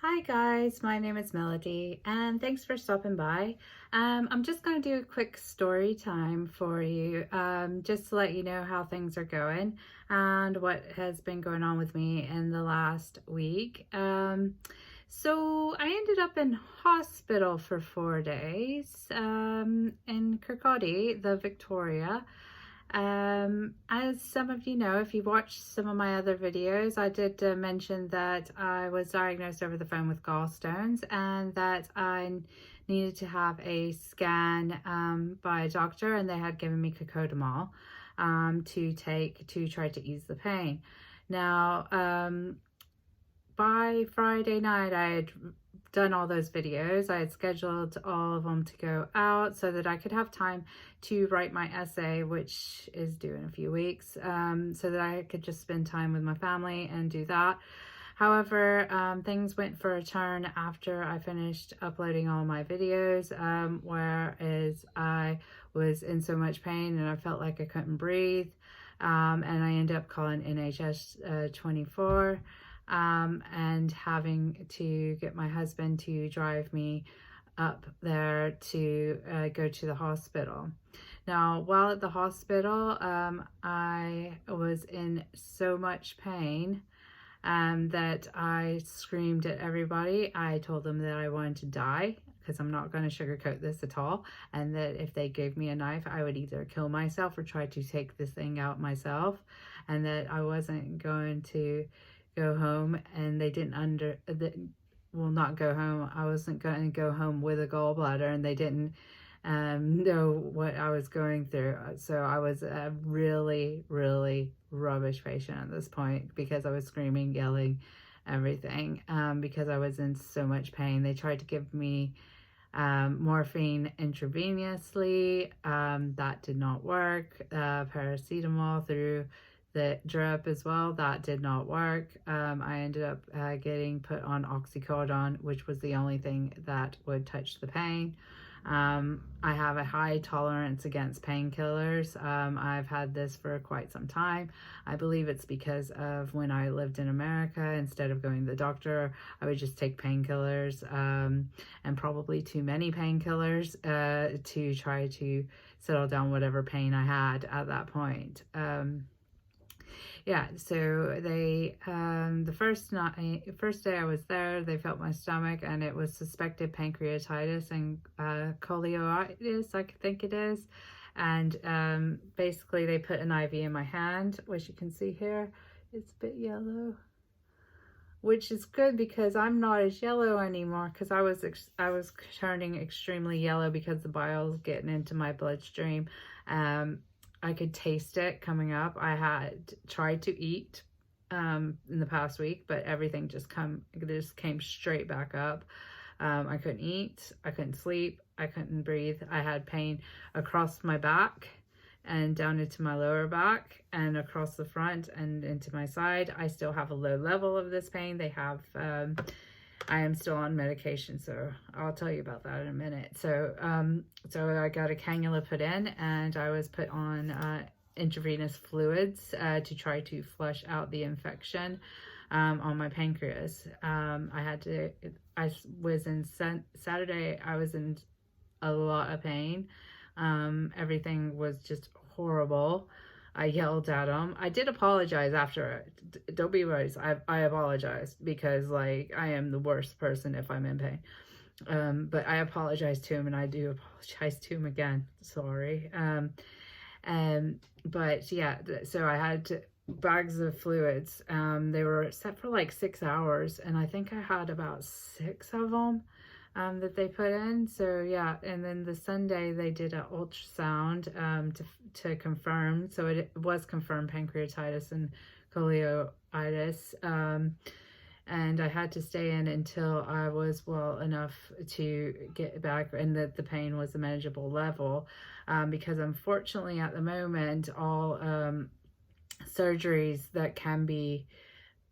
Hi guys, my name is Melody and thanks for stopping by. I'm just going to do a quick story time for you, just to let you know how things are going and what has been going on with me in the last week. So I ended up in hospital for 4 days in Kirkcaldy, the Victoria. As some of you know, if you've watched some of my other videos, I did mention that I was diagnosed over the phone with gallstones and that I needed to have a scan by a doctor, and they had given me cocodamol to take to try to ease the pain. Now, by Friday night, I had done all those videos. I had scheduled all of them to go out so that I could have time to write my essay, which is due in a few weeks, so that I could just spend time with my family and do that. However, things went for a turn after I finished uploading all my videos, whereas I was in so much pain and I felt like I couldn't breathe, and I ended up calling NHS 24 and having to get my husband to drive me up there to go to the hospital. Now, while at the hospital, I was in so much pain that I screamed at everybody. I told them that I wanted to die because I'm not going to sugarcoat this at all, and that if they gave me a knife, I would either kill myself or try to take this thing out myself, and that I wasn't going to go home, and they didn't not go home. I wasn't going to go home with a gallbladder, and they didn't know what I was going through. So I was a really, really rubbish patient at this point because I was screaming, yelling, everything, because I was in so much pain. They tried to give me morphine intravenously. That did not work. Paracetamol through the drip as well, that did not work. I ended up getting put on oxycodone, which was the only thing that would touch the pain. I have a high tolerance against painkillers. I've had this for quite some time. I believe it's because of when I lived in America, instead of going to the doctor, I would just take painkillers, and probably too many painkillers to try to settle down whatever pain I had at that point. Yeah, so they the first day I was there, they felt my stomach and it was suspected pancreatitis and colitis, I think it is. And basically they put an IV in my hand, which you can see here. It's a bit yellow, which is good because I'm not as yellow anymore, because I was turning extremely yellow because the bile's getting into my bloodstream. I could taste it coming up. I had tried to eat in the past week, but everything just came straight back up. I couldn't eat, I couldn't sleep, I couldn't breathe. I had pain across my back and down into my lower back and across the front and into my side. I still have a low level of this pain. I am still on medication, so I'll tell you about that in a minute. So I got a cannula put in, and I was put on intravenous fluids to try to flush out the infection on my pancreas. Saturday, I was in a lot of pain. Everything was just horrible. I yelled at him. I did apologize after it. Don't be worried. I apologize because, like, I am the worst person if I'm in pain. But I apologized to him, and I do apologize to him again. Sorry. But yeah, so I had bags of fluids. They were set for like 6 hours, and I think I had about 6 of them that they put in. So yeah, and then the Sunday they did an ultrasound to confirm. So it was confirmed pancreatitis and colitis. And I had to stay in until I was well enough to get back, and that the pain was a manageable level, because unfortunately at the moment all surgeries that can be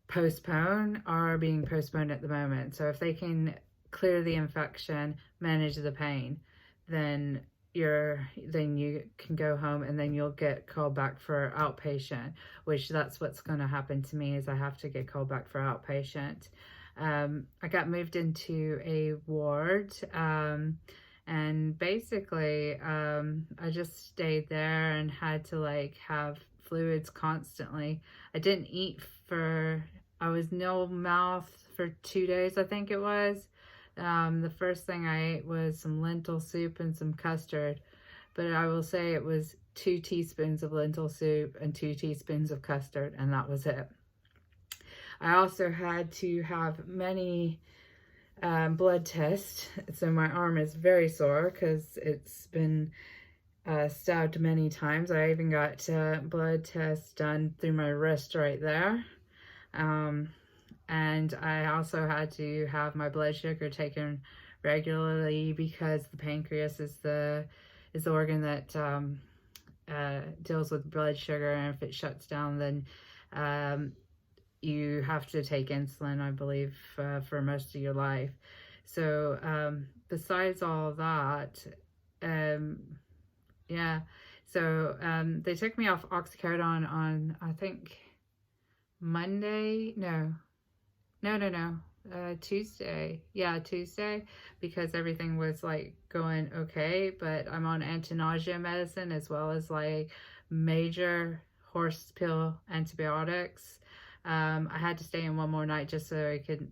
postponed are being postponed at the moment. So if they can clear the infection, manage the pain, then you can go home, and then you'll get called back for outpatient, which that's what's going to happen to me, is I have to get called back for outpatient. I got moved into a ward, and basically I just stayed there and had to like have fluids constantly. I didn't eat for, I was no mouth for 2 days, I think it was. The first thing I ate was some lentil soup and some custard, but I will say it was 2 teaspoons of lentil soup and 2 teaspoons of custard, and that was it. I also had to have many blood tests, so my arm is very sore because it's been stabbed many times. I even got blood tests done through my wrist right there. And I also had to have my blood sugar taken regularly because the pancreas is the organ that deals with blood sugar, and if it shuts down, then you have to take insulin, I believe, for most of your life. So besides all of that, yeah, so they took me off oxycodone on, I think, Monday. No, Tuesday. Yeah, Tuesday, because everything was like going okay, but I'm on anti-nausea medicine as well as like major horse pill antibiotics. I had to stay in one more night just so I could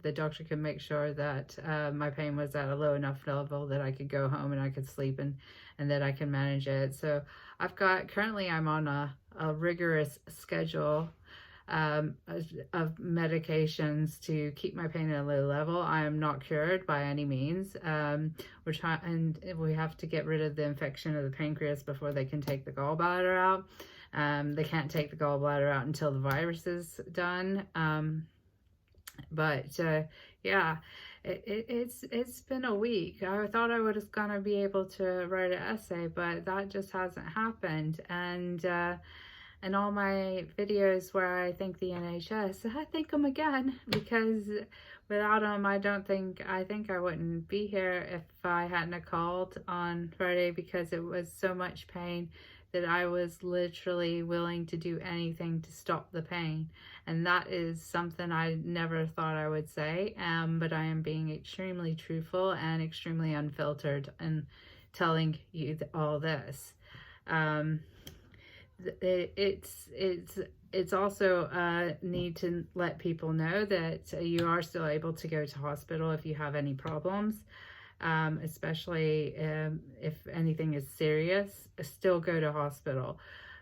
the doctor could make sure that my pain was at a low enough level that I could go home and I could sleep, and that I can manage it. So currently I'm on a rigorous schedule of medications to keep my pain at a low level. I am not cured by any means. We're trying, and we have to get rid of the infection of the pancreas before they can take the gallbladder out. They can't take the gallbladder out until the virus is done. Yeah, it's been a week. I thought I was gonna be able to write an essay, but that just hasn't happened. And all my videos where I thank the NHS, I thank them again, because without them, I think I wouldn't be here if I hadn't called on Friday, because it was so much pain that I was literally willing to do anything to stop the pain. And that is something I never thought I would say, but I am being extremely truthful and extremely unfiltered in telling you all this. It's also need to let people know that you are still able to go to hospital if you have any problems, especially if anything is serious. Still go to hospital.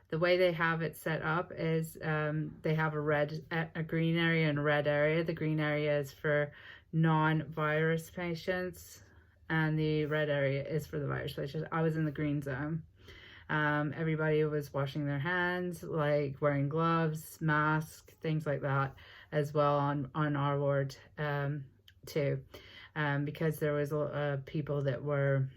The way they have it set up is they have a green area and a red area. The green area is for non-virus patients, and the red area is for the virus patients. I was in the green zone. Everybody was washing their hands, like wearing gloves, masks, things like that, as well on our ward too, because there was people that were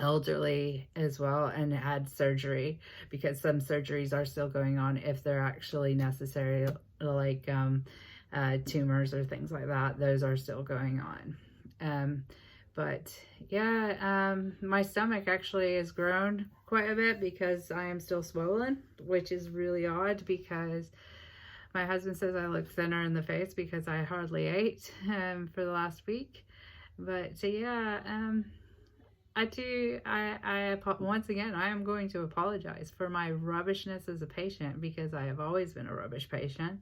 elderly as well and had surgery, because some surgeries are still going on if they're actually necessary, like tumors or things like that. Those are still going on. But yeah, my stomach actually has grown quite a bit because I am still swollen, which is really odd, because my husband says I look thinner in the face because I hardly ate for the last week. But so yeah, once again, I am going to apologize for my rubbishness as a patient, because I have always been a rubbish patient.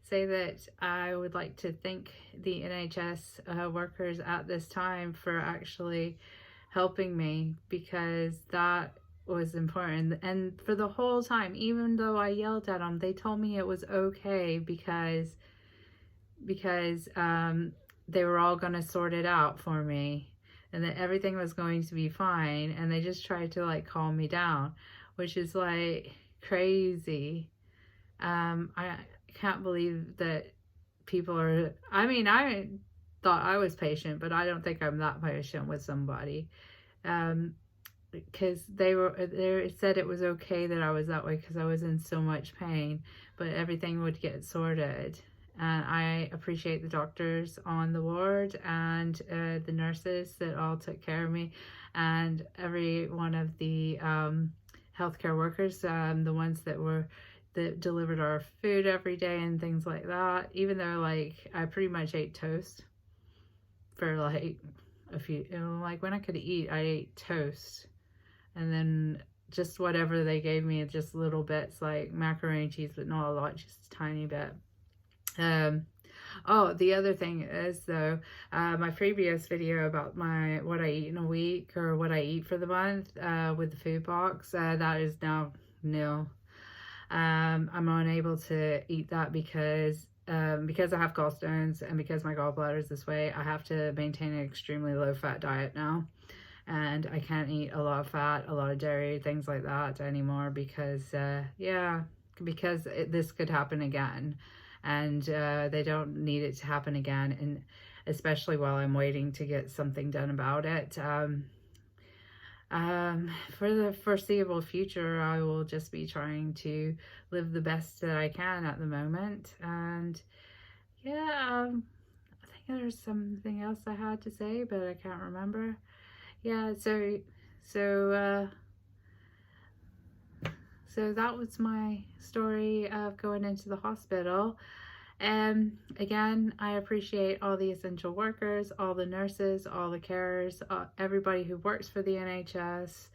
Say that I would like to thank the NHS workers at this time for actually helping me, because that was important. And for the whole time, even though I yelled at them, they told me it was okay, because they were all going to sort it out for me, and that everything was going to be fine. And they just tried to like calm me down, which is like crazy. I can't believe that people are, I mean, I thought I was patient, but I don't think I'm that patient with somebody, because they said it was okay that I was that way because I was in so much pain, but everything would get sorted. And I appreciate the doctors on the ward and the nurses that all took care of me, and every one of the healthcare workers, the ones that were that delivered our food every day and things like that, even though like I pretty much ate toast for like a few, you know, like when I could eat, I ate toast, and then just whatever they gave me, just little bits like macaroni and cheese, but not a lot, just a tiny bit. Oh, the other thing is though, my previous video about what I eat in a week or what I eat for the month with the food box, that is now nil. I'm unable to eat that because I have gallstones and because my gallbladder is this way. I have to maintain an extremely low fat diet now, and I can't eat a lot of fat, a lot of dairy, things like that anymore because yeah, because this could happen again, and they don't need it to happen again, and especially while I'm waiting to get something done about it. For the foreseeable future, I will just be trying to live the best that I can at the moment. And yeah, I think there's something else I had to say, but I can't remember. Yeah, so that was my story of going into the hospital. And again, I appreciate all the essential workers, all the nurses, all the carers, everybody who works for the NHS.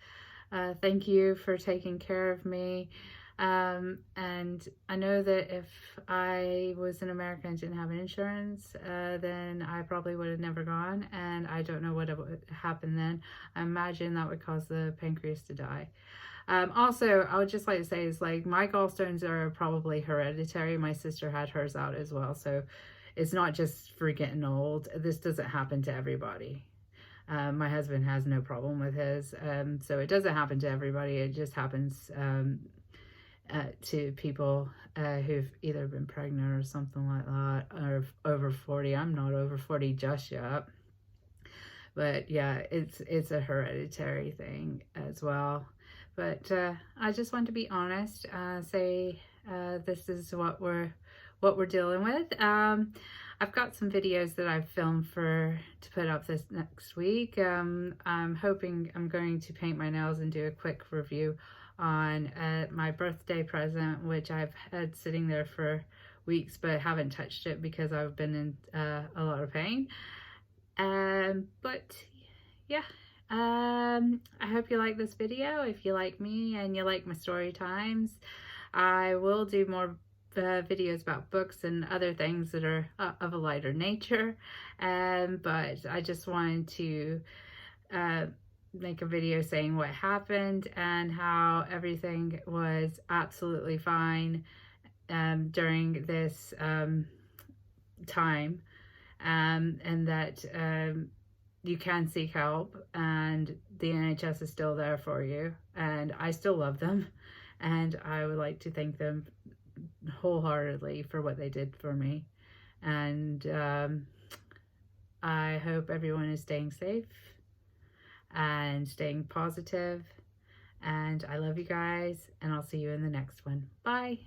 Thank you for taking care of me. And I know that if I was in America and didn't have insurance, then I probably would have never gone. And I don't know what would happen then. I imagine that would cause the pancreas to die. Also, I would just like to say is like my gallstones are probably hereditary. My sister had hers out as well. So it's not just for getting old. This doesn't happen to everybody. My husband has no problem with his. So it doesn't happen to everybody. It just happens to people who've either been pregnant or something like that, or over 40. I'm not over 40 just yet. But yeah, it's a hereditary thing as well. But I just want to be honest, say this is what we're dealing with. I've got some videos that I've filmed to put up this next week. I'm hoping I'm going to paint my nails and do a quick review on my birthday present, which I've had sitting there for weeks but haven't touched it because I've been in a lot of pain. But yeah, I hope you like this video. If you like me and you like my story times, I will do more videos about books and other things that are of a lighter nature. But I just wanted to make a video saying what happened and how everything was absolutely fine during this time, and that you can seek help, and the NHS is still there for you, and I still love them, and I would like to thank them wholeheartedly for what they did for me. And I hope everyone is staying safe and staying positive, and I love you guys, and I'll see you in the next one. Bye.